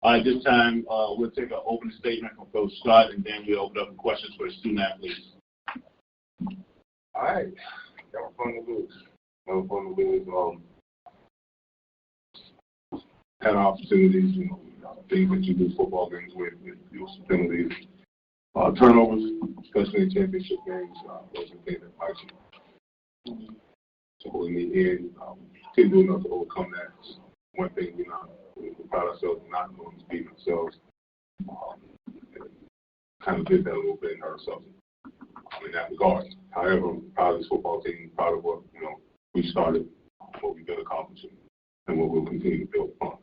All right, this time we'll take an opening statement from Coach Scott, and then we'll open up for questions for the student athletes. All right. That was fun to lose. Had opportunities, things that you lose football games with some penalties. Turnovers, especially in championship games, those are things that bite you. So in the end, didn't do enough to overcome that. One thing we proud ourselves of not doing is beating ourselves. Kind of did that a little bit and hurt ourselves in that regard. However, I'm proud of this football team, proud of what we started, what we've been accomplishing, and what we'll continue to build upon.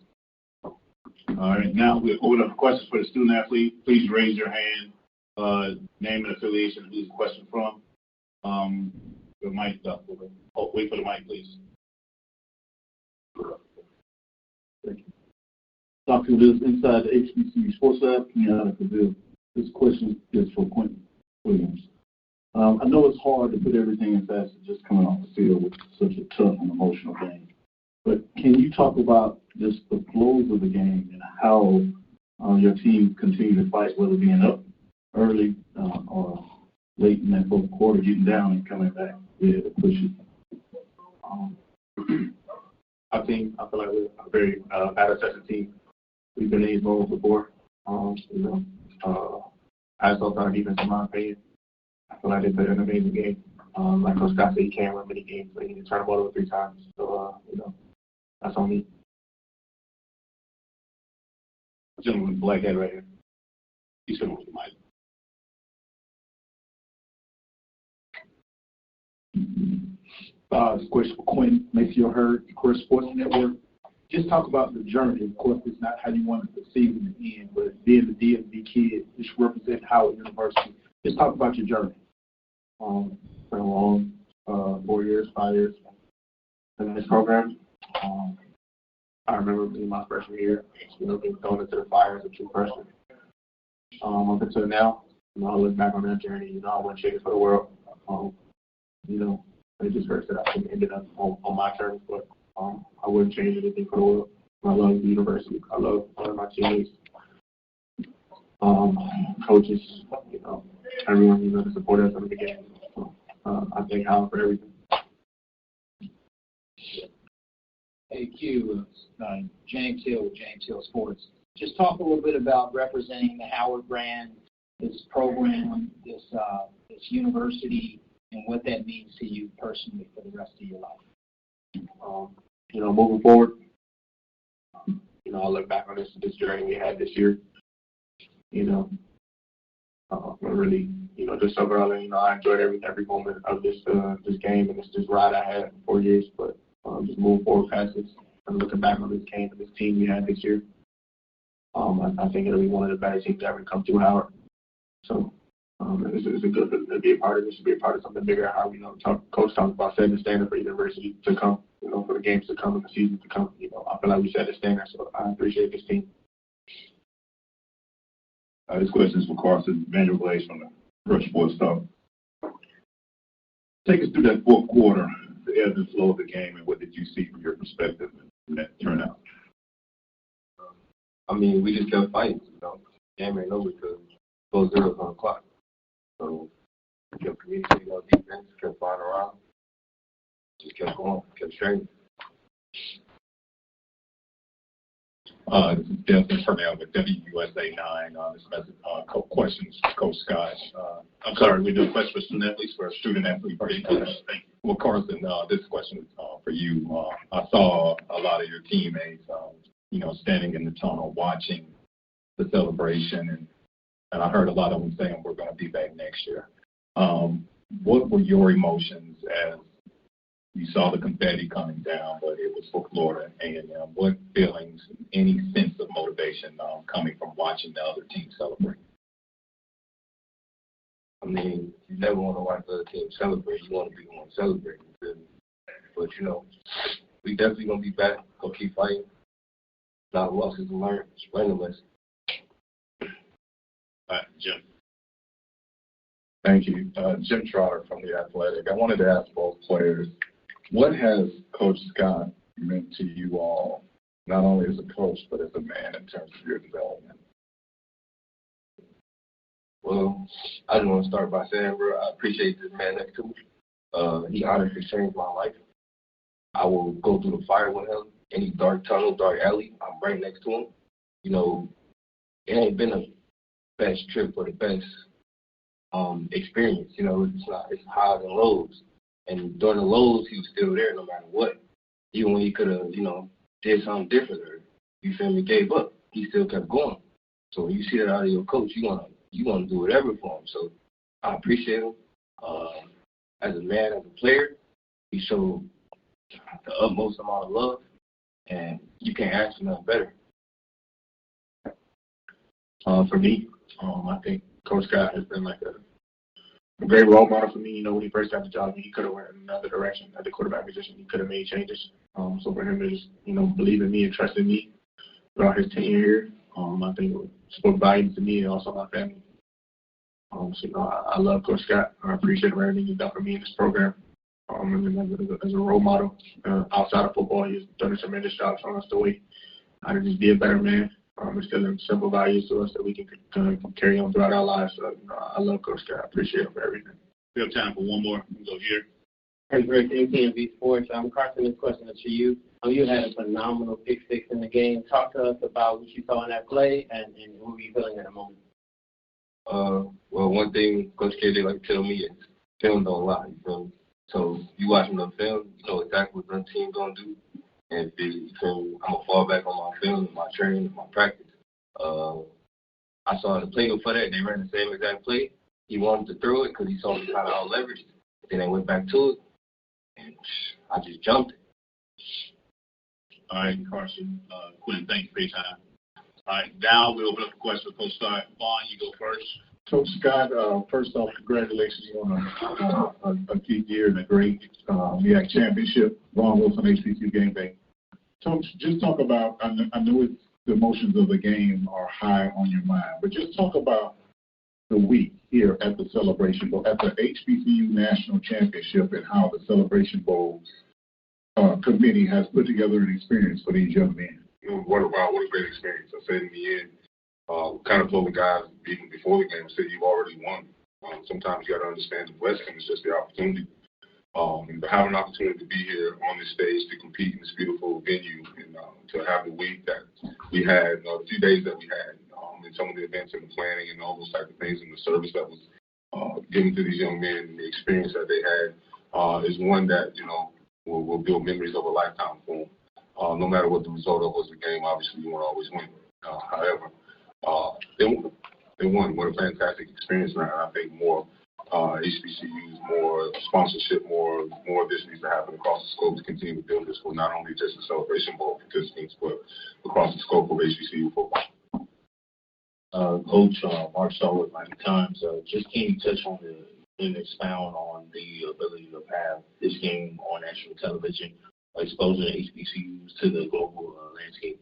All right, now we'll open up for questions for the student athlete. Please raise your hand, name and affiliation, who's the question from. The mic up. Wait for the mic, please. Thank you. Dr. Liz, inside the HBCU Sports Lab, this question is for Quentin Williams. I know it's hard to put everything in fast just coming off the field with such a tough and emotional game, but can you talk about just the flows of the game and how your team continued to fight, whether being up early or late in that fourth quarter, getting down and coming back to push it? Our team, I feel like we're a very battle-tested team. We've been in these roles before. As also our defense, in my opinion, I feel like they played an amazing game. Like Coach Scott said, he can't win many games, but he can turn the ball over 3 times. So, that's on me. Gentleman with the black head right here. He's going with the mic. This question for Quinn, Mayfield Hurd, Career Sports Network. Just talk about the journey. Of course, it's not how you wanted the season to end, but being the DMV kid, just represent Howard University. Just talk about your journey. Been a long 4 years, 5 years in this program. I remember being my freshman year, being thrown into the fire as a true freshman. Up until now, I look back on that journey, I wouldn't change it for the world. It just hurts that I couldn't end it up on my terms, but I wouldn't change anything for the world. I love the university. I love my teammates, coaches, everyone, that supported us from the beginning. So, I thank Howard for everything. Hey, Q, James Hill with James Hill Sports. Just talk a little bit about representing the Howard brand, this program, this university, and what that means to you personally for the rest of your life. Moving forward, I look back on this journey we had this year. Really, just so early, I enjoyed every moment of this game and this ride I had for 4 years. But just moving forward past this and looking back on this game and this team we had this year, I think it'll be one of the better teams to ever come through Howard. So it's a good to be a part of this, to be a part of something bigger. How Coach talked about setting the standard for the university to come, for the games to come and the season to come. I feel like we set the standard, so I appreciate this team. This question is for Carson Vanderglaze from the Career Sports Talk. Take us through that fourth quarter, the ebb and flow of the game, and what did you see from your perspective in that turnout? We just kept fighting. The game ain't over because those zeros on the clock. So we kept communicating on defense, kept flying around, just kept going, kept training. This is Desmond Purnell with WUSA 9. This message, questions for Coach Scott. I'm sorry, we do a question for student athletes, for a student athlete. Thank you. Well, Carson, this question is for you. I saw a lot of your teammates, standing in the tunnel watching the celebration, and I heard a lot of them saying we're going to be back next year. What were your emotions as you saw the confetti coming down, but it was for Florida A&M? What feelings, any sense of motivation coming from watching the other team celebrate? You never want to watch the other team celebrate. You want to be the one celebrating. But, we definitely going to be back. Going to keep fighting. Not losses to learn. Just learn the lesson. Jim. Thank you. Jim Trotter from The Athletic. I wanted to ask both players, what has Coach Scott meant to you all, not only as a coach, but as a man in terms of your development? Well, I just want to start by saying, bro, I appreciate this man next to me. He honestly changed my life. I will go through the fire with him. Any dark tunnel, dark alley, I'm right next to him. You know, it ain't been a best trip or the best experience. You know, it's highs and lows. And during the lows, he was still there no matter what. Even when he could have, you know, did something different or, you feel me, gave up, he still kept going. So when you see that out of your coach, you want to do whatever for him. So I appreciate him. As a man, as a player, he showed the utmost amount of love, and you can't ask for nothing better. For me, I think Coach Scott has been like a great role model for me. You know, when he first got the job, he could have went in another direction at the quarterback position. He could have made changes. So for him to just, you know, believe in me and trust in me throughout his tenure here, I think it spoke volumes to me and also my family. So, you know, I love Coach Scott. I appreciate everything he's done for me in this program. And as a role model outside of football, he's done a tremendous job showing us the way how to just be a better man. Instilling simple values to us that we can carry on throughout our lives. So, you know, I love Coach Scott. I appreciate him for everything. We have time for one more. We'll go here. Hey, Greg, MTV Sports. Carson, this question is for you. You had a phenomenal pick six in the game. Talk to us about what you saw in that play and what were you feeling at the moment? Well, one thing Coach K did like to tell me is film don't lie. You feel me? So you watching the film, you know exactly what the team gonna do. And you feel me? I'm gonna fall back on my film, my training, my practice. I saw the play before that. They ran the same exact play. He wanted to throw it because he saw me kind of out leveraged. Then they went back to it, and I just jumped it. All right, Carson, Quinn, thank you for your time. All right, now we open up for questions for Coach Scott. Vaughn, you go first. Coach Scott, first off, congratulations on a key year and a great MEAC championship. Ron Wilson, HBCU game day. Coach, just talk about, I know it's the emotions of the game are high on your mind, but just talk about the week here at the Celebration Bowl, at the HBCU National Championship, and how the Celebration Bowl committee has put together an experience for these young men. What a great experience. I said in the end, kind of told the guys even before the game, I said you've already won. Sometimes you got to understand the blessing is just the opportunity. And to have an opportunity to be here on this stage to compete in this beautiful venue and to have the week that we had, the few days that we had, and some of the events and the planning and all those type of things and the service that was given to these young men and the experience that they had is one that, you know, will build memories of a lifetime for them. No matter what the result of was the game, obviously you want to always win. However, they won. What a fantastic experience, and I think more HBCUs, more sponsorship, more of this needs to happen across the scope to continue to build this for not only just the Celebration Bowl participants, but across the scope of HBCU football. Coach Mark Shaw with Miami Times. Just can you touch on and expound on the ability to have this game on national television, exposing HBCUs to the global landscape?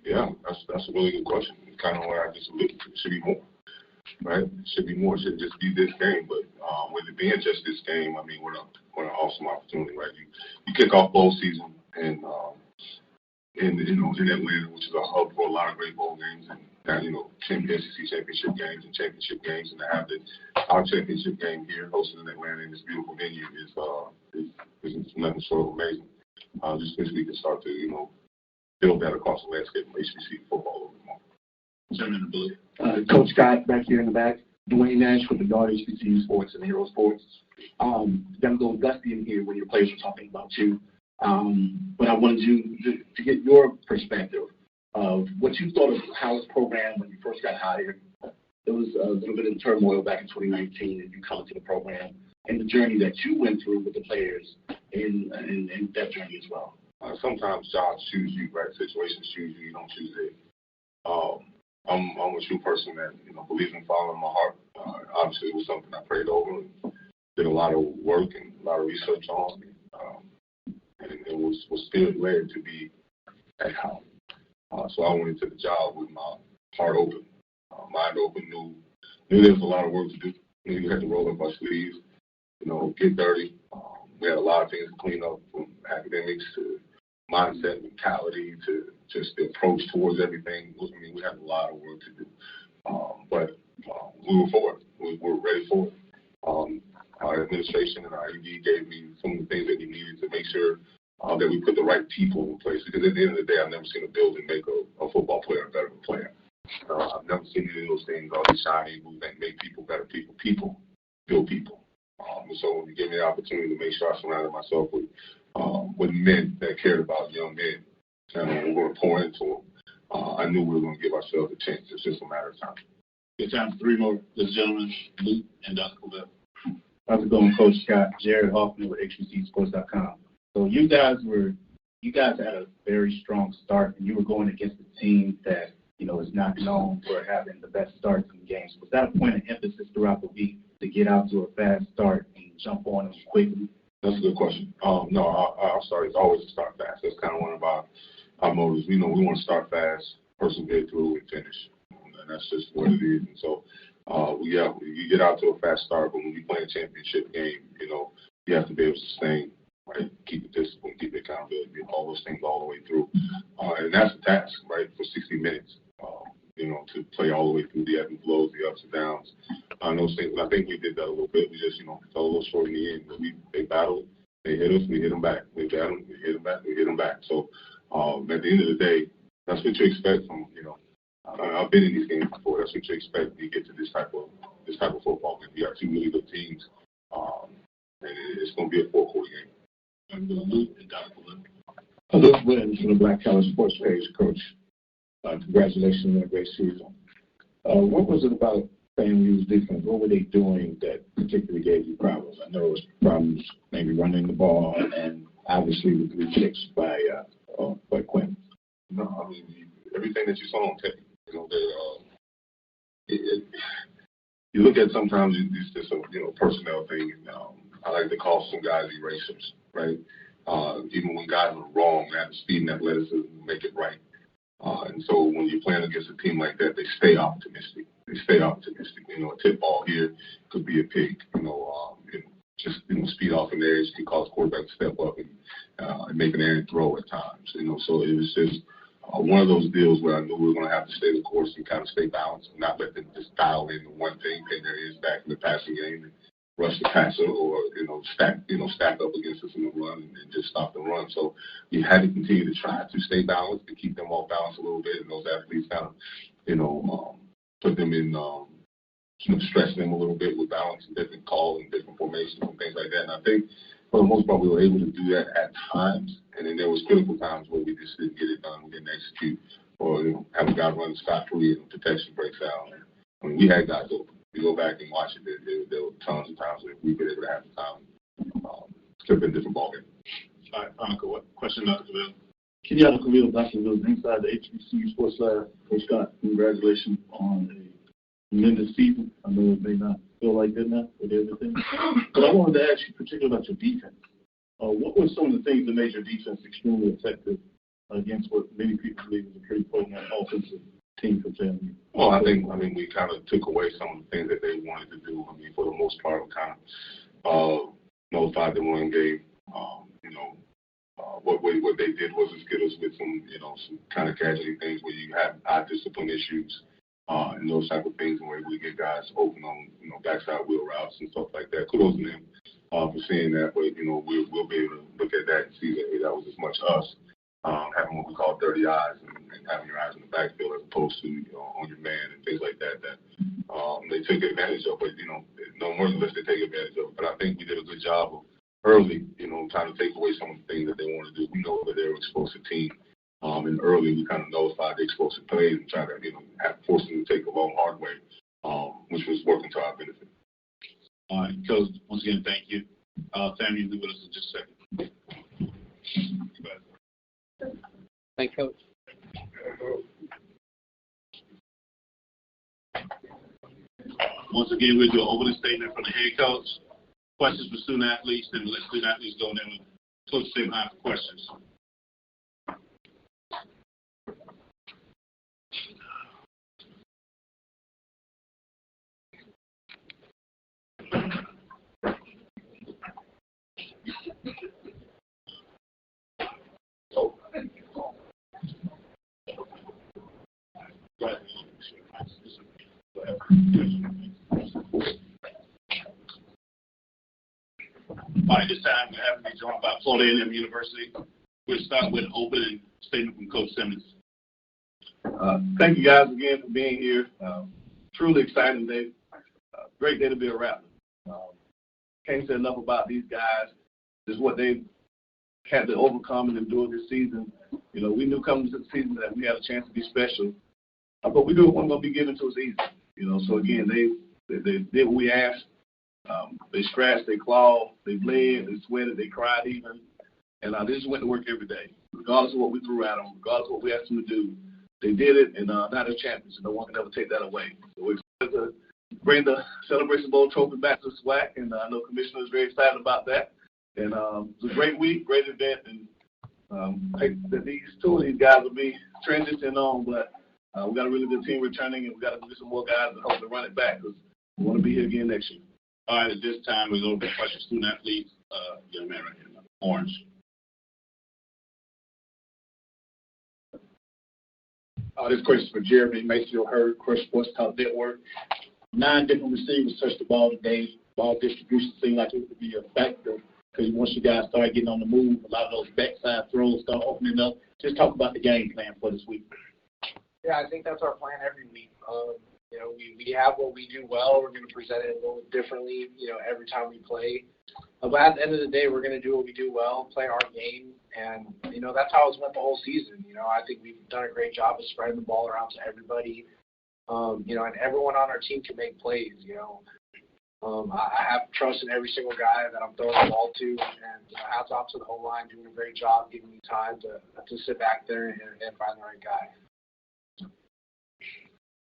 Yeah, that's a really good question. It's kind of what I just alluded to. It should be more, right? It should be more. It shouldn't just be this game, but with it being just this game, I mean, what an awesome opportunity, right? You kick off bowl season and in Atlanta, which is a hub for a lot of great bowl games and SEC championship games and championship games, and to have our championship game here hosted in Atlanta in this beautiful venue is nothing short of amazing. Just wish we could start to build that across the landscape of HBCU football a little more. Coach Scott back here in the back. Dwayne Nash with the Guard HBCU Sports and Hero Sports. Got a little dusty in here when your players were talking about you. But I wanted you to get your perspective of what you thought of Howard's program when you first got hired. There was a little bit of turmoil back in 2019 and you come into the program and the journey that you went through with the players in that journey as well. Sometimes jobs choose you, right? Situations choose you. You don't choose it. I'm a true person that believes in following my heart. Obviously, it was something I prayed over and did a lot of work and a lot of research on, and it was spirit led to be at Howard. So I went into the job with my heart open, mind open. Knew there was a lot of work to do. Knew you had to roll up our sleeves, get dirty. We had a lot of things to clean up, from academics to mindset, mentality, to just the approach towards everything. I mean, we have a lot of work to do. But we were for it. We were ready for it. Our administration and our ED gave me some of the things that we needed to make sure that we put the right people in place. Because at the end of the day, I've never seen a building make a football player a better player. I've never seen any of those things, all these shiny moves that make people better people. People build people. And so when you give me the opportunity to make sure I surrounded myself with men that cared about young men, and we were going to pour into them, I knew we were going to give ourselves a chance. It's just a matter of time. Good time for three more. This gentleman, Luke and Dr. Cordell. How's it going, Coach Scott? Jared Hoffman with HBCSports.com. So you guys had a very strong start, and you were going against a team that, is not known for having the best starts in games. Was that a point of emphasis throughout the week to get out to a fast start and jump on them quickly? That's a good question. No, our start is always to start fast. That's kind of one of our motives. We want to start fast, persevere through, and finish. And that's just what it is. And so, you get out to a fast start, but when you play a championship game, you have to be able to sustain, right? Keep the discipline, keep the accountability, all those things all the way through. And that's the task, right, for 60 minutes, to play all the way through the ebbs and flows, the ups and downs. Those things. And I think we did that a little bit. We just, fell a little short in the end. But they battled. They hit us. We hit them back. We battled. We hit them back. We hit them back. So at the end of the day, that's what you expect from, I've been in these games before. That's what you expect when you get to this type of football game. You got two really good teams, and it's going to be a 4-quarter game. And Luke and Dr. Cordell. Luke Williams from the Black College Sports Page, Coach. Congratulations on a great season. What was it about FAMU's defense? What were they doing that particularly gave you problems? I know it was problems maybe running the ball and obviously the 3 kicks by Quinn. No, I mean, everything that you saw on tape, you look at sometimes it's just a personnel thing. I like to call some guys erasers, right? Even when guys are wrong, they have the speed and athleticism to make it right. And so when you're playing against a team like that, they stay optimistic. A tip ball here could be a pick. Speed off an edge can cause quarterback to step up and make an errant throw at times. So it was just one of those deals where I knew we were going to have to stay the course and kind of stay balanced and not let them just dial in one thing, pay their ears back in the passing game and rush the passer or, stack up against us in the run and just stop the run. So you had to continue to try to stay balanced and keep them off balance a little bit. And those athletes kind of, put them in, stress them a little bit with balance and different calls and different formations and things like that. And I think for the most part, we were able to do that at times. And then there was critical times where we just didn't get it done. We didn't execute or, have a guy run scot-free and protection breaks out. I mean, we had guys open. You go back and watch it, there were tons of times where we've been able to have the time. It could have been a different ballgame. All right, Monica, what question, Dr. Cordell? Kenyatta Camille, Dr. Mills, inside the HBCU Sports Lab. Coach Scott, congratulations on a tremendous season. I know it may not feel like that now with everything. But I wanted to ask you particularly about your defense. What were some of the things that made your defense extremely effective against what many people believe is a pretty potent offensive team for FAMU? Well, I think we kind of took away some of the things that they wanted to do. I mean, for the most part, we kind of nullified the run game. What they did was just get us with some kind of casualty things where you have eye discipline issues and those type of things, and we're able to get guys open on backside wheel routes and stuff like that. Kudos to them for seeing that, but we'll be able to look at that and see that was as much us having what we call dirty eyes and having your eyes in the backfield as opposed to on your man and things like that they took advantage of. But no more than less they take advantage of. But I think we did a good job of early, trying to take away some of the things that they want to do. We know that they're an explosive team. And early we kind of nullified the explosive plays and try to force them to take a long hard way, which was working to our benefit. All right, Coach, once again, thank you. FAMU, be with us in just a second. Thank you, Coach. Once again, we'll do an opening statement from the head coach, questions for student athletes, and let student athletes go in there and coach stay behind for questions. All right, this time we're having to be joined by Florida A&M University. We'll start with an opening statement from Coach Simmons. Thank you guys again for being here. Truly exciting day. Great day to be a Rattler. Can't say enough about these guys. Just what they've had to overcome and endure this season. You know, we knew coming into the season that we had a chance to be special, but we knew it wasn't going to be given to us easy. You know, so again, they did what we asked. They scratched, they clawed, they bled, they sweated, they cried even, and they just went to work every day, regardless of what we threw at them, regardless of what we asked them to do. They did it, and now they're champions, and no one can ever take that away. So we're excited to bring the Celebration Bowl trophy back to SWAC, and I know Commissioner is very excited about that. And it's a great week, great event, and I think that these two of these guys will be transitioning on, but we got a really good team returning, and we got to get some more guys to help to run it back because we want to be here again next year. All right, at this time, we go to the question student athletes. Young man right here, orange. This question for Jeremy Mayfield Hurd, Crush Sports Talk Network. 9 different receivers touched the ball today. Ball distribution seemed like it would be effective because once you guys start getting on the move, a lot of those backside throws start opening up. Just talk about the game plan for this week. Yeah, I think that's our plan every week. You know, we have what we do well. We're going to present it a little differently, you know, every time we play. But at the end of the day, we're going to do what we do well, play our game, and, you know, that's how it's went the whole season. You know, I think we've done a great job of spreading the ball around to everybody, you know, and everyone on our team can make plays, you know. I have trust in every single guy that I'm throwing the ball to, and, you know, hats off to the whole line doing a great job, giving me time to sit back there and find the right guy.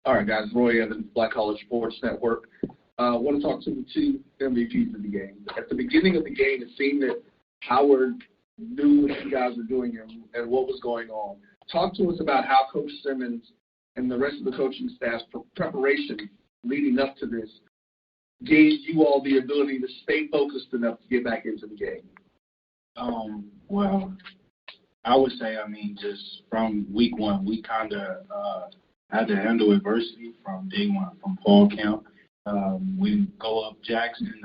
All right, guys. Roy Evans, Black College Sports Network. I want to talk to the 2 MVPs of the game. At the beginning of the game, it seemed that Howard knew what you guys were doing and what was going on. Talk to us about how Coach Simmons and the rest of the coaching staff's preparation leading up to this gave you all the ability to stay focused enough to get back into the game. Well, I would say, I mean, just from week 1, we kind of had to handle adversity from day 1, from fall camp. We go up Jackson.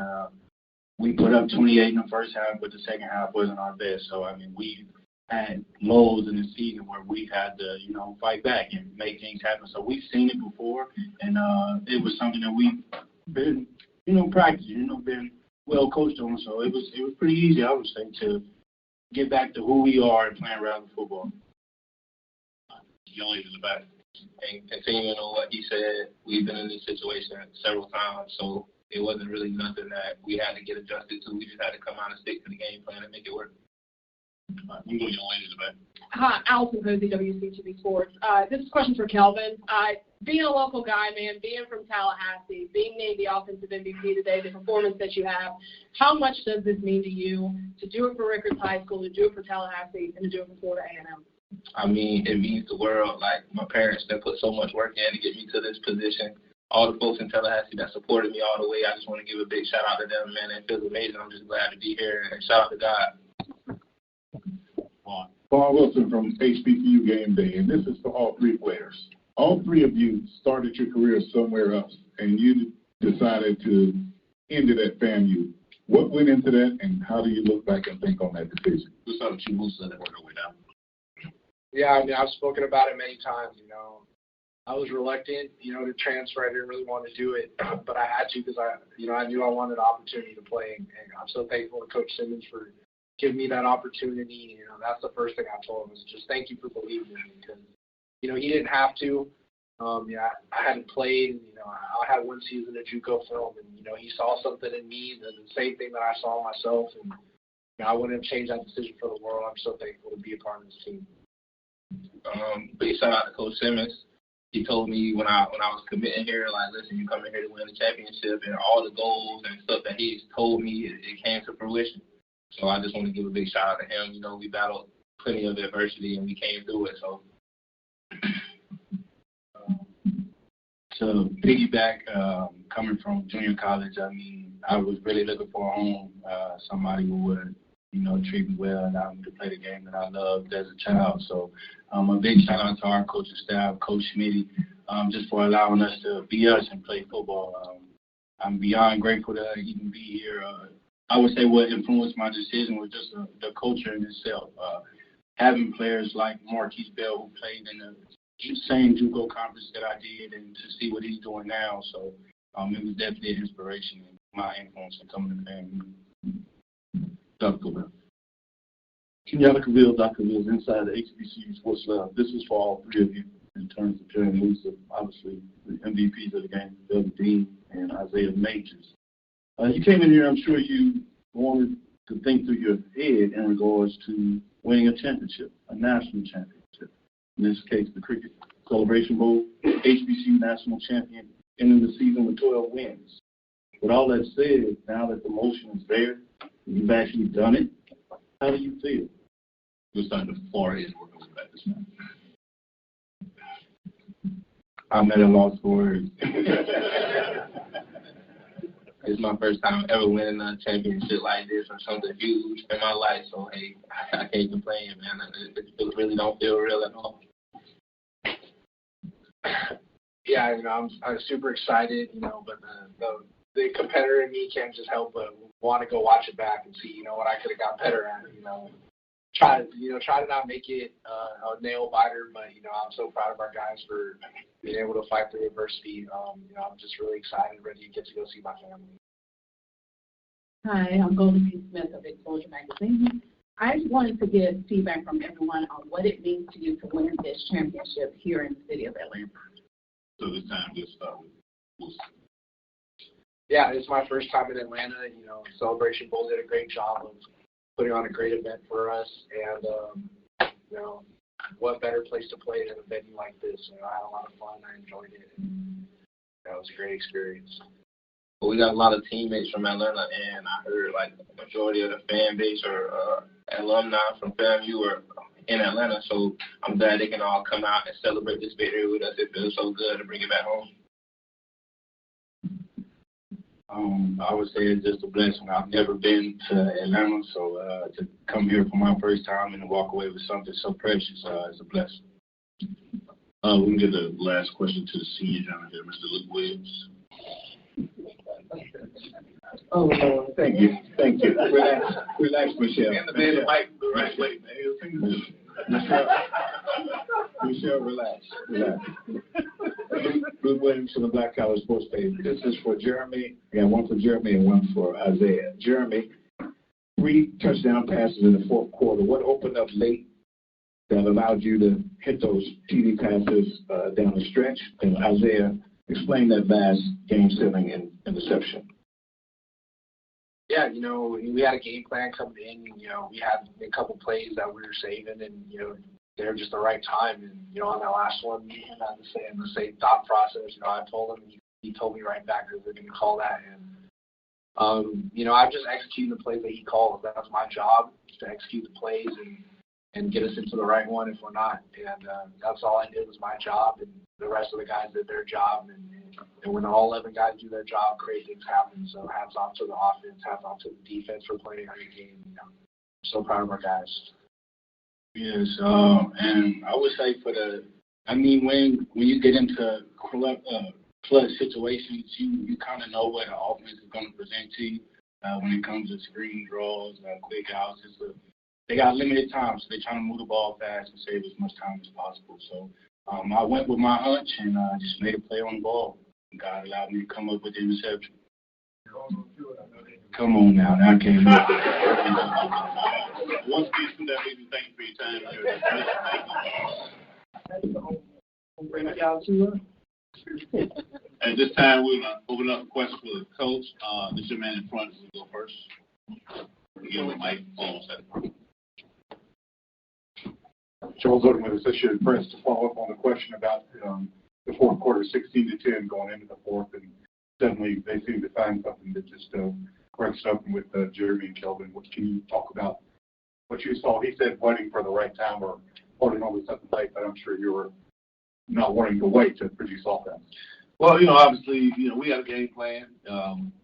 We put up 28 in the first half, but the second half wasn't our best. So, I mean, we had lows in the season where we had to, you know, fight back and make things happen. So we've seen it before, and it was something that we've been, you know, practicing, you know, been well coached on. So it was pretty easy, I would say, to get back to who we are and playing Rattler football. Young lady in the back. And continuing on what he said, we've been in this situation several times, so it wasn't really nothing that we had to get adjusted to. We just had to come out and stick to the game plan and make it work. You go, young lady in the back. Hi, Allison Posey, WCTV Sports. This is a question for Kelvin. Being a local guy, man, being from Tallahassee, being named the offensive MVP today, the performance that you have, how much does this mean to you to do it for Rickards High School, to do it for Tallahassee, and to do it for Florida A&M? I mean, it means the world. Like, my parents, they put so much work in to get me to this position. All the folks in Tallahassee that supported me all the way, I just want to give a big shout out to them, man. It feels amazing. I'm just glad to be here, and shout out to God. Paul Wilson from HBCU Game Day, and this is for all 3 players. All 3 of you started your career somewhere else, and you decided to end it at FAMU. What went into that, and how do you look back and think on that decision? What's up with you, Musa, that work our way down? Yeah, I mean, I've spoken about it many times, you know. I was reluctant, you know, to transfer. I didn't really want to do it, but I had to because I knew I wanted an opportunity to play, and I'm so thankful to Coach Simmons for giving me that opportunity. You know, that's the first thing I told him was just thank you for believing in me because, you know, he didn't have to. Yeah, I hadn't played. You know, I had 1 season of JUCO film, and you know, he saw something in me, the same thing that I saw myself, and you know, I wouldn't have changed that decision for the world. I'm so thankful to be a part of this team. Big shout out to Coach Simmons. He told me when I was committing here, like, listen, you coming here to win the championship, and all the goals and stuff that he's told me, it came to fruition. So I just want to give a big shout out to him. You know, we battled plenty of adversity, and we came through it. So to piggyback, coming from junior college, I mean, I was really looking for a home, somebody who would, you know, treat me well and allow me to play the game that I loved as a child. So a big shout out to our coaching staff, Coach Schmitty, just for allowing us to be us and play football. I'm beyond grateful to even be here. I would say what influenced my decision was just the culture in itself. Having players like Marquise Bell, who played in the same JUCO conference that I did, and to see what he's doing now. So it was definitely an inspiration and my influence in coming to FAMU. Dr. Bill. Kenyatta Cavill, Dr. Mills, inside the HBCU Sports Lab. This is for all three of you in terms of Jeremy Lewis, obviously the MVPs of the game, Bill Dean and Isaiah Majors. You came in here, I'm sure you wanted to think through your head in regards to winning a championship, a national championship. In this case, the Cricket Celebration Bowl, HBCU national champion, ending the season with 12 wins. With all that said, now that the motion is there, you've actually done it, how do you feel? We're starting to far in working with that this time. I'm at a loss for words. It's my first time ever winning a championship like this or something huge in my life. So, hey, I can't complain, man. It really don't feel real at all. Yeah, I'm super excited, but the competitor in me can't just help but want to go watch it back and see, what I could have got better at, Try to not make it a nail biter, but, I'm so proud of our guys for being able to fight through adversity. I'm just really excited and ready to get to go see my family. Hi, I'm Golden P. Smith of Exposure Magazine. I just wanted to get feedback from everyone on what it means to you to win this championship here in the city of Atlanta. So this time, let's start with Wilson. Yeah, it's my first time in Atlanta. Celebration Bowl did a great job of putting on a great event for us, and what better place to play than a venue like this? I had a lot of fun. I enjoyed it. And that was a great experience. Well, we got a lot of teammates from Atlanta, and I heard like the majority of the fan base or alumni from FAMU are in Atlanta. So I'm glad they can all come out and celebrate this victory with us. It feels so good to bring it back home. I would say it's just a blessing. I've never been to Atlanta, so to come here for my first time and to walk away with something so precious is a blessing. We can get the last question to the senior down here, Mr. Luke Williams. Oh, thank you. Relax, Michelle. And the bed might be the right way, man. Michelle, relax. Luke Williams from the Black College Sports Page. This is for Jeremy. I got one for Jeremy and one for Isaiah. Jeremy, 3 touchdown passes in the fourth quarter. What opened up late that allowed you to hit those TD passes down the stretch? And Isaiah, explain that last game-sealing interception. Yeah, we had a game plan coming in. We had a couple plays that we were saving, and they were just the right time. And on that last one, we had the same thought process. I told him, and he told me right back that we're going to call that. And I'm just executing the plays that he calls. That's my job, is to execute the plays and get us into the right one if we're not. And that's all I did was my job, and the rest of the guys did their job. And when all 11 guys do their job, great things happen. So hats off to the offense, hats off to the defense for playing a great game. I'm so proud of our guys. Yes, and I would say when you get into clutch situations, you kind of know what the offense is going to present to you when it comes to screen draws, quick outs. They got limited time, so they're trying to move the ball fast and save as much time as possible. So I went with my hunch and just made a play on the ball. God allowed me to come up with the interception. Come on now, I can't look. Once again, from that meeting, thank you for your time. At this time, we're going to open up a question for the coach. This young man in front is going to go first. Again, with Mike Holmes. Charles Odom with Associated Press to follow up on the question about the fourth quarter, 16-10 going into the fourth, and suddenly they seem to find something that just corrects something with Jeremy and Kelvin. What can you talk about? What you saw? He said waiting for the right time or holding on to something late, but I'm sure you were not wanting to wait to produce offense. Well, obviously, we had a game plan,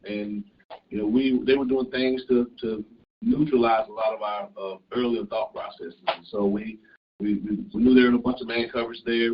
and they were doing things to neutralize a lot of our earlier thought processes. And so we knew there were a bunch of man coverage there.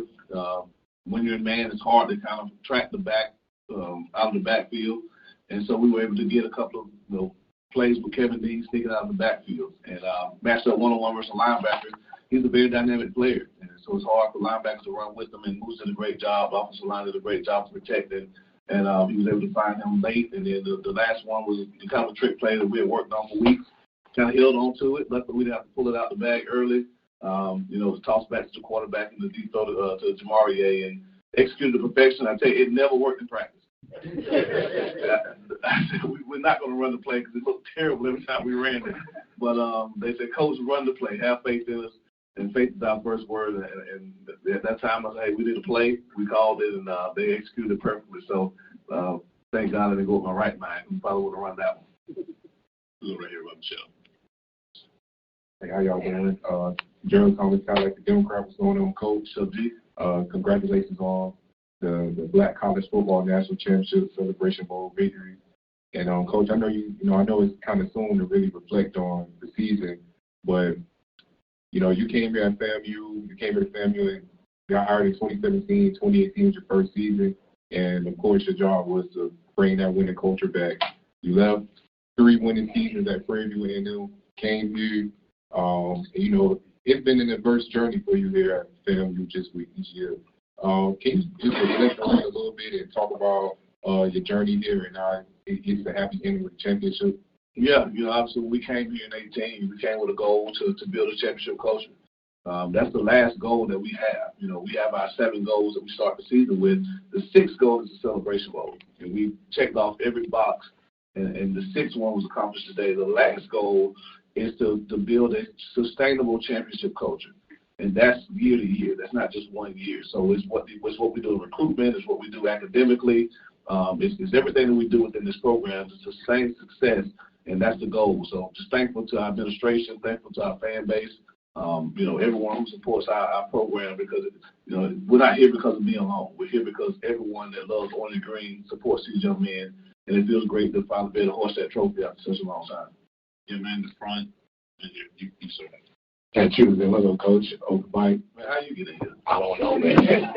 when you're in man, it's hard to kind of track the back out of the backfield. And so we were able to get a couple of plays with Kevin Dean sneaking out of the backfield and matched up one-on-one versus a linebacker. He's a very dynamic player, and so it's hard for linebackers to run with him. And Moose did a great job. The offensive line did a great job to protect him. And he was able to find him late. And then the last one was kind of a trick play that we had worked on for weeks. Kind of held on to it. Luckily, we didn't have to pull it out the bag early. It was tossed back to the quarterback and the deep throw to Jamarie and executed to perfection. I tell you, it never worked in practice. We're not going to run the play because it looked terrible every time we ran it. But they said, Coach, run the play. Have faith in us. And faith is our first word. And at that time, I said, hey, we did a play. We called it, and they executed it perfectly. So thank God I didn't go with my right mind. We probably would have run that one. We'll go right here, Michelle. Hey, how y'all doing? Gerald Thomas, kind of like the Democrat was going on, Coach. So, congratulations on the Black College Football National Championship Celebration Bowl victory. And, Coach, I know I know it's kind of soon to really reflect on the season, but you came here at FAMU. You came here to FAMU and got hired in 2017. 2018 was your first season. And, of course, your job was to bring that winning culture back. You left 3 winning seasons at Prairie View A&M, came here. It's been an adverse journey for you here at FAMU just with each year. Can you just reflect on it a little bit and talk about your journey here and how it's a happy ending with the championship? Yeah, obviously we came here in 2018. We came with a goal to build a championship culture. That's the last goal that we have. We have our 7 goals that we start the season with. The 6th goal is the Celebration Bowl. And we checked off every box, and the 6th one was accomplished today. The last goal is to build a sustainable championship culture. And that's year to year. That's not just 1 year. So it's what we do in recruitment. It's what we do academically. It's everything that we do within this program to sustain success, and that's the goal. So just thankful to our administration, thankful to our fan base, everyone who supports our program because, we're not here because of being alone. We're here because everyone that loves Orange and Green supports these young men, and it feels great to finally be able to hoist that trophy after such a long time. Yeah, man, the front, and you sir. Can't choose a little coach over Mike. Man, how you get in here? I don't know, man.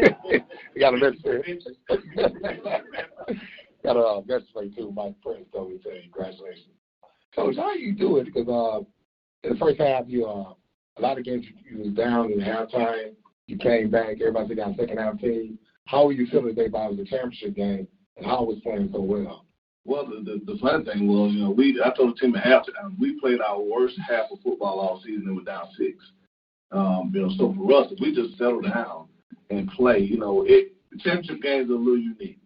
We got a register. Got a register too. Mike Prince told me to say congratulations. Coach, how you do it? Because in the first half, a lot of games you was down in the halftime. You came back. Everybody got a second half team. How were you feeling today about the championship game and how it was playing so well? Well, the fun thing was, I told the team at halftime, we played our worst half of football all season and we're down 6. So for us, if we just settle down and play, the championship games are a little unique.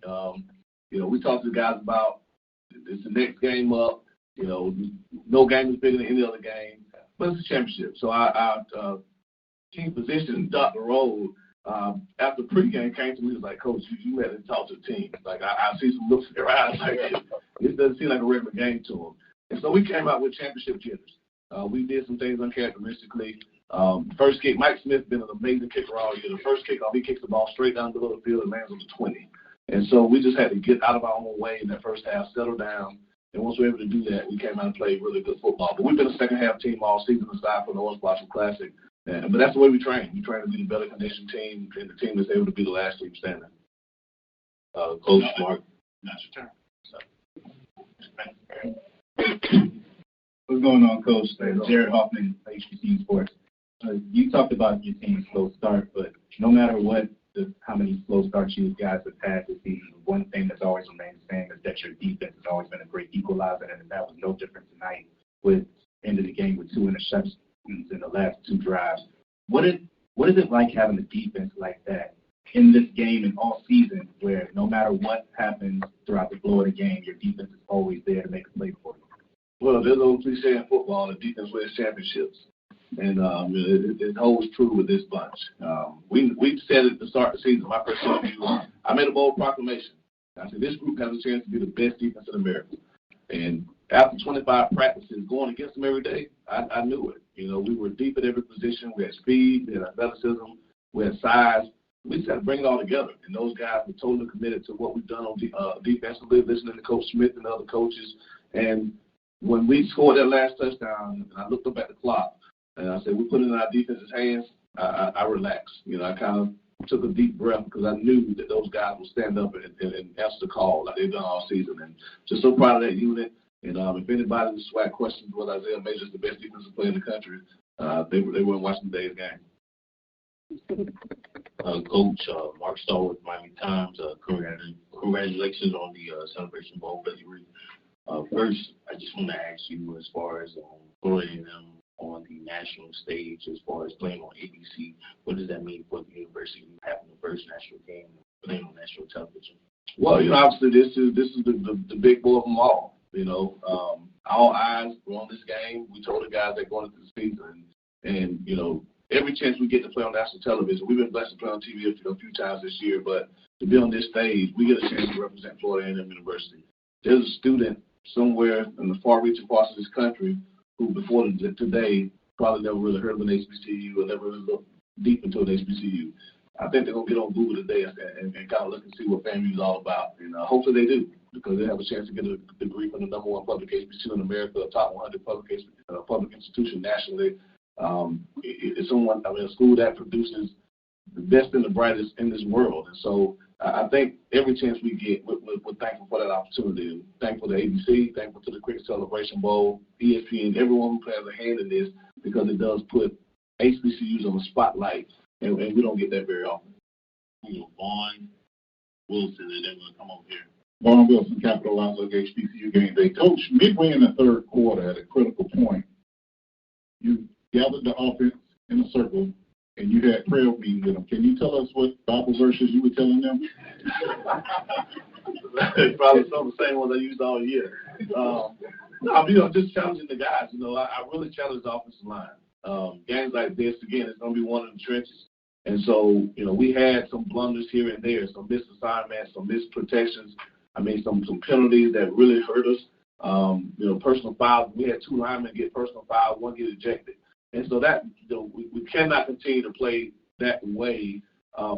We talked to the guys about it's the next game up. No game is bigger than any other game, but it's a championship. So our team position, Dr. Rowe, after pregame came to me, was like, Coach, you had to talk to the team. Like, I see some looks in their eyes like this doesn't seem like a regular game to them. And so we came out with championship jitters. We did some things uncharacteristically. First kick, Mike Smith been an amazing kicker all year. The first kickoff, he kicks the ball straight down the middle of the field and lands on the 20. And so we just had to get out of our own way in that first half, settle down. And once we were able to do that, we came out and played really good football. But we've been a second-half team all season aside from the Orange Blossom Classic. But that's the way we train. We train to be the better conditioned team and the team that's able to be the last team standing. Coach Mark. That's your turn. What's going on, Coach? Jared Hoffman, HBC Sports. You talked about your team's slow start, but no matter how many slow starts you guys have had this season, one thing that's always remained the same is that your defense has always been a great equalizer, and that was no different tonight with ended the game with 2 interceptions in the last 2 drives. What is it like having a defense like that in this game and all season where no matter what happens throughout the flow of the game, your defense is always there to make a play for you? Well, there's a little cliche in football, the defense wins championships. And it holds true with this bunch. We said at the start of the season, my first interview, I made a bold proclamation. I said, this group has a chance to be the best defense in America. And after 25 practices, going against them every day, I knew it. We were deep at every position. We had speed, we had athleticism, we had size. We just had to bring it all together. And those guys were totally committed to what we've done on defensively, listening to Coach Smith and the other coaches. And when we scored that last touchdown, and I looked up at the clock, and I said, we put it in our defense's hands, I relaxed. I kind of took a deep breath because I knew that those guys would stand up and answer the call like they've done all season. And just so proud of that unit. And if anybody in the SWAC questions whether Isaiah Major is the best defensive player in the country, they weren't watching today's game. Coach Mark Starr with Miami Times, congratulations on the Celebration Bowl victory. First, I just want to ask you as far as putting them on the national stage, as far as playing on ABC, what does that mean for the university having the first national game, playing on national television? Well, obviously this is the big boy of them all. All eyes were on this game. We told the guys that going into the season, and every chance we get to play on national television, we've been blessed to play on TV a few times this year, but to be on this stage, we get a chance to represent Florida A&M University. There's a student somewhere in the far-reaching parts of this country who before today probably never really heard of an HBCU or never really looked deep into an HBCU. I think they're going to get on Google today and kind of look and see what FAMU is all about. And hopefully they do, because they have a chance to get a degree from the #1 public HBCU in America, a top 100 public institution nationally. It's a school that produces the best and the brightest in this world. And so I think every chance we get, we're thankful for that opportunity. Thankful to ABC, thankful to the Cricket Celebration Bowl, ESPN, everyone who plays a hand in this, because it does put HBCUs on the spotlight, and we don't get that very often. Vaughn Wilson, and then we'll come over here. Vaughn Wilson capitalized on the HBCU game day. Coach, midway in the third quarter at a critical point, you gathered the offense in a circle, and you had prayer meeting with them. Can you tell us what Bible verses you were telling them? Probably some of the same ones I used all year. Just challenging the guys. I really challenge the offensive line. Games like this, again, it's going to be one in the trenches. And so, we had some blunders here and there, some missed assignments, some missed protections. Some penalties that really hurt us. Personal fouls. We had 2 linemen get personal fouls, 1 get ejected. And so that, we cannot continue to play that way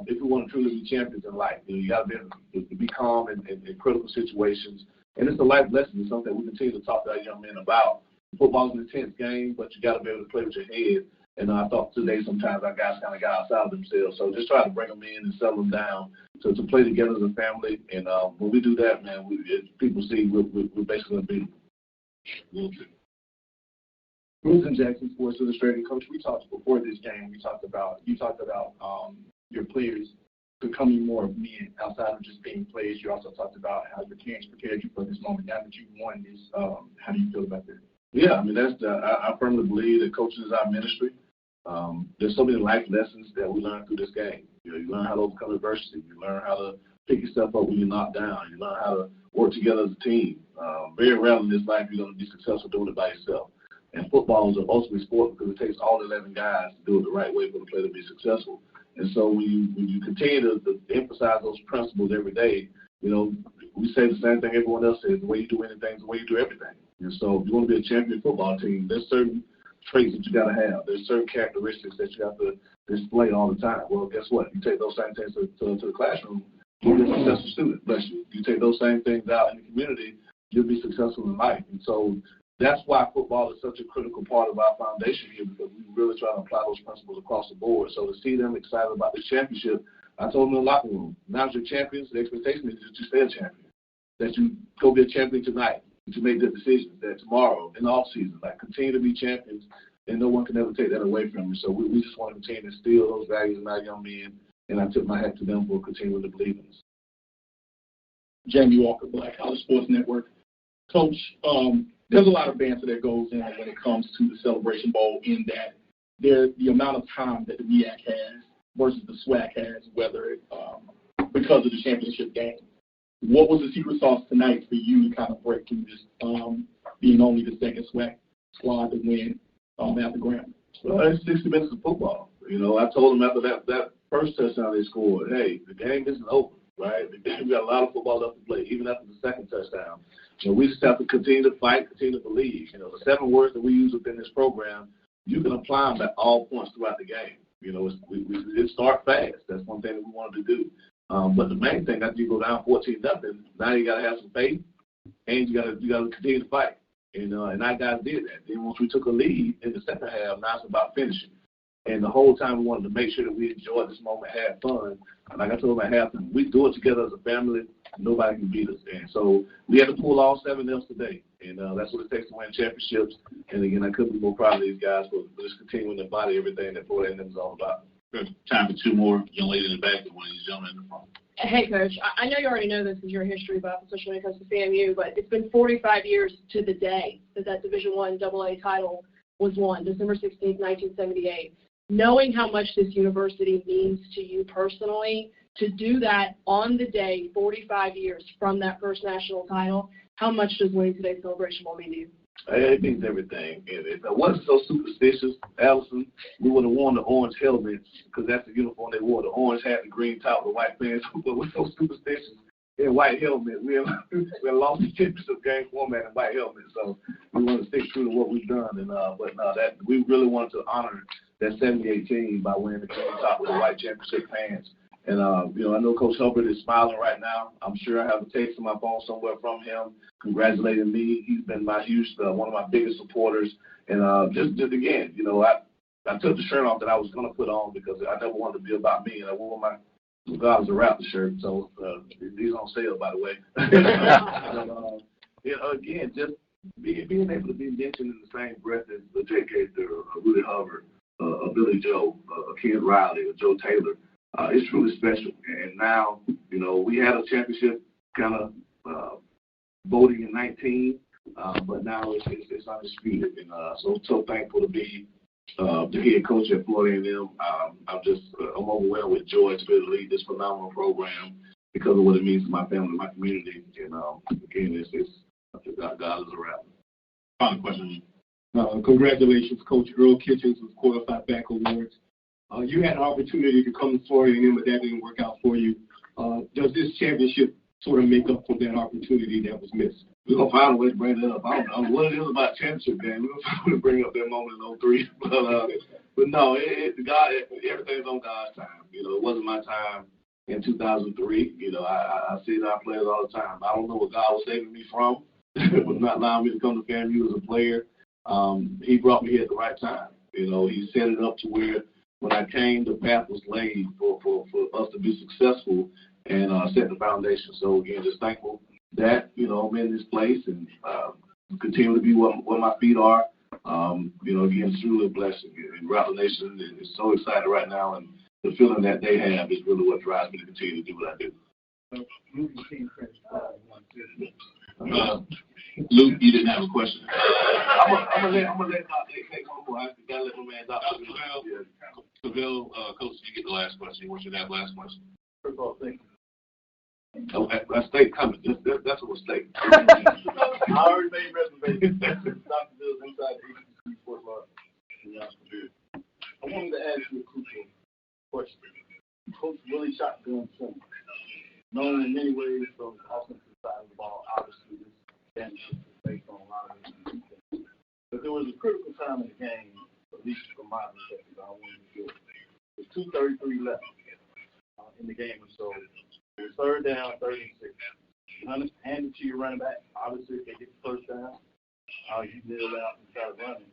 if we want to truly be champions in life. You got to be able to be calm in critical situations. And it's a life lesson. It's something we continue to talk to our young men about. Football is an intense game, but you got to be able to play with your head. And I thought today sometimes our guys kind of got outside of themselves. So just try to bring them in and settle them down to play together as a family. And when we do that, man, people see we're basically a big Wilson Jackson, Sports Illustrated. Coach, we talked before this game. You talked about your players becoming more men outside of just being players. You also talked about how your parents prepared you for this moment. Now that you've won this, how do you feel about that? Yeah, I firmly believe that coaching is our ministry. There's so many life lessons that we learn through this game. You learn how to overcome adversity. You learn how to pick yourself up when you're knocked down. You learn how to work together as a team. Very rarely in this life you're going to be successful doing it by yourself. And football is a ultimate sport because it takes all 11 guys to do it the right way for the player to be successful. And so when you continue to emphasize those principles every day, we say the same thing everyone else says: the way you do anything is the way you do everything. And so if you want to be a champion football team, there's certain traits that you got to have. There's certain characteristics that you have to display all the time. Well, guess what? You take those same things to the classroom, you'll be a successful student. Bless you. You take those same things out in the community, you'll be successful in life. And so that's why football is such a critical part of our foundation here, because we really try to apply those principles across the board. So to see them excited about this championship, I told them in the locker room, now that you're champions, the expectation is that you stay a champion, that you go be a champion tonight, that you make good decisions, that tomorrow in the offseason, continue to be champions, and no one can ever take that away from you. So we just want to continue to instill those values in our young men, and I tip my hat to them for continuing to believe in us. Jamie Walker, Black College Sports Network. Coach, there's a lot of banter that goes in when it comes to the Celebration Bowl, in that the amount of time that the MEAC has versus the SWAC has, whether because of the championship game. What was the secret sauce tonight for you to kind of break through this, being only the second SWAC squad to win at the Graham? Well, it's 60 minutes of football. I told them after that first touchdown they scored, hey, the game isn't over, right? We got a lot of football left to play, even after the second touchdown. We just have to continue to fight, continue to believe. The 7 words that we use within this program, you can apply them at all points throughout the game. We did start fast. That's one thing that we wanted to do. But the main thing, after you go down 14-0, now you got to have some faith, and you got to continue to fight. And our guys did that. Then once we took a lead in the second half, now it's about finishing. And the whole time we wanted to make sure that we enjoyed this moment, had fun. And like I told them at halftime, we do it together as a family. Nobody can beat us. And so we had to pull all 7 Fs today. And that's what it takes to win championships. And again, I couldn't be more proud of these guys for just continuing to embody everything that Florida A&M is all about. Time for 2 more. Young lady in the back and one of these gentlemen in the front. Hey, Coach, I know you already know this because you're a history buff, especially when it comes to FAMU, but it's been 45 years to the day that Division I AA title was won, December 16th, 1978. Knowing how much this university means to you personally, to do that on the day, 45 years from that first national title, how much does winning today's celebration will mean to you? It means everything. And if I wasn't so superstitious, Allison, we would have worn the orange helmets because that's the uniform they wore, the orange hat, the green top, the white pants. But we're so superstitious in white helmet. We have lost the championship game format in white helmet. So we want to stick true to what we've done. And that we really wanted to honor that 78 team by wearing the green top with the white championship pants. And, I know Coach Hubbard is smiling right now. I'm sure I have a text on my phone somewhere from him congratulating me. He's been one of my biggest supporters. And just again, I took the shirt off that I was going to put on because I never wanted to be about me. And I wore my God is a Raptor shirt. So these on sale, by the way. Again, just being able to be mentioned in the same breath as the J.K. Willie Hubbard, Billy Joe, Ken Riley, or Joe Taylor. It's truly special. And now, we had a championship kind of voting in 19, but now it's undisputed. And so thankful to be the head coach at Florida A&M. I'm overwhelmed with joy to be able to lead this phenomenal program because of what it means to my family, my community. And again, God is a rapper. Final question. Congratulations, Coach Earl Kitchens with Qualified Back Awards. You had an opportunity to come to Florida A&M, but that didn't work out for you. Does this championship sort of make up for that opportunity that was missed? We're going to find a way to bring that up. I don't know what it is about championship game. We're going to bring up that moment in 03. But no, everything's on God's time. It wasn't my time in 2003. I see it our players all the time. I don't know what God was saving me from. It was not allowing me to come to FAMU as a player. He brought me here at the right time. He set it up to where when I came, the path was laid for us to be successful and set the foundation. So, again, just thankful that, I'm in this place and continue to be what my feet are. Again, it's really a blessing. And Rattler Nation is so excited right now, and the feeling that they have is really what drives me to continue to do what I do. Luke, you didn't have a question. I'm gonna let take one more. I gotta let my man Dr. Seville, Coach, you get the last question. You want you to have the last question? First of all, thank you. Oh, that steak coming. That's a mistake. I already made reservations. Dr. Bill's inside the HBCU Sports Bar. I wanted to ask you a crucial question. Coach Willie Shotgun Simmons, known in many ways from the offensive side of the ball, obviously this championship is based on a lot of this. But there was a critical time in the game, at least from my perspective, I wanted to feel. There's 2:33 left in the game or so. It was 3rd down, 3rd and 6. Hand it to your running back. Obviously, if they get the first down, you kneel out and try to run it.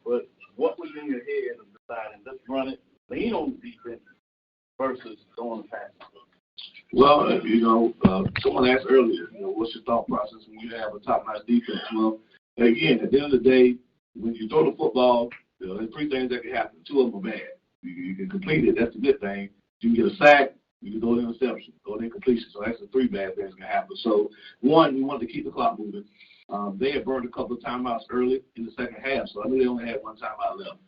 But what was in your head of deciding, let's run it, lean on the defense versus throwing the pass? Well, someone asked earlier, what's your thought process when you have a top-notch defense? Well, again, at the end of the day, when you throw the football, there's 3 things that can happen. 2 of them are bad. You can complete it. That's the good thing. You can get a sack. You can throw an interception, throw an incompletion. So that's the 3 bad things that can happen. So, one, we wanted to keep the clock moving. They had burned a couple of timeouts early in the second half, so I knew they only had 1 timeout left.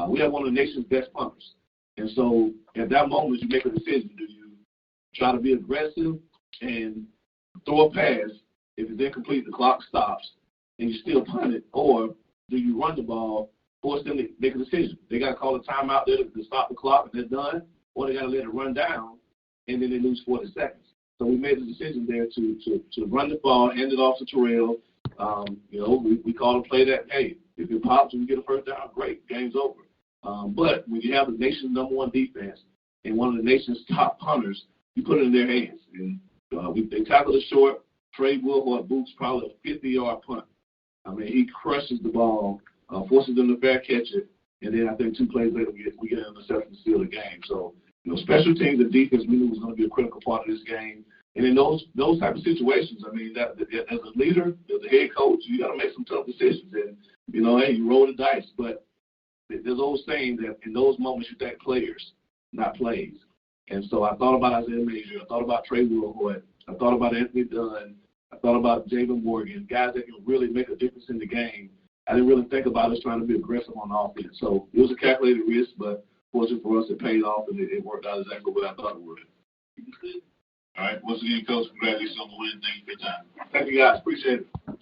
We have one of the nation's best punters. And so at that moment, you make a decision. Do you try to be aggressive and throw a pass? If it's incomplete, the clock stops, and you still punt it. Or do you run the ball, force them to make a decision? They got to call a timeout there to stop the clock, and they're done. Or they got to let it run down, and then they lose 40 seconds. So we made the decision there to run the ball, hand it off to Terrell. We call a play that, hey, if it pops and we get a first down, great, game's over. But when you have the nation's #1 defense and one of the nation's top punters, you put it in their hands. And they tackled it short. Trey Woolhart boots probably a 50-yard punt. I mean, he crushes the ball, forces them to fair catch it, And then I think 2 plays later, we get an interception to seal the game. So, special teams and defense, we knew was going to be a critical part of this game. And in those type of situations, I mean, that as a leader, as a head coach, you got to make some tough decisions. And, hey, you roll the dice. But there's always saying that in those moments you think players, not plays. And so I thought about Isaiah Major. I thought about Trey Wilhoit. I thought about Anthony Dunn. I thought about Javen Morgan, guys that can really make a difference in the game. I didn't really think about us trying to be aggressive on offense. So it was a calculated risk, but fortunately for us, it paid off, and it worked out exactly what I thought it would. All right. Once again, Coach, congratulations on the win. Thank you for your time. Thank you, guys. Appreciate it.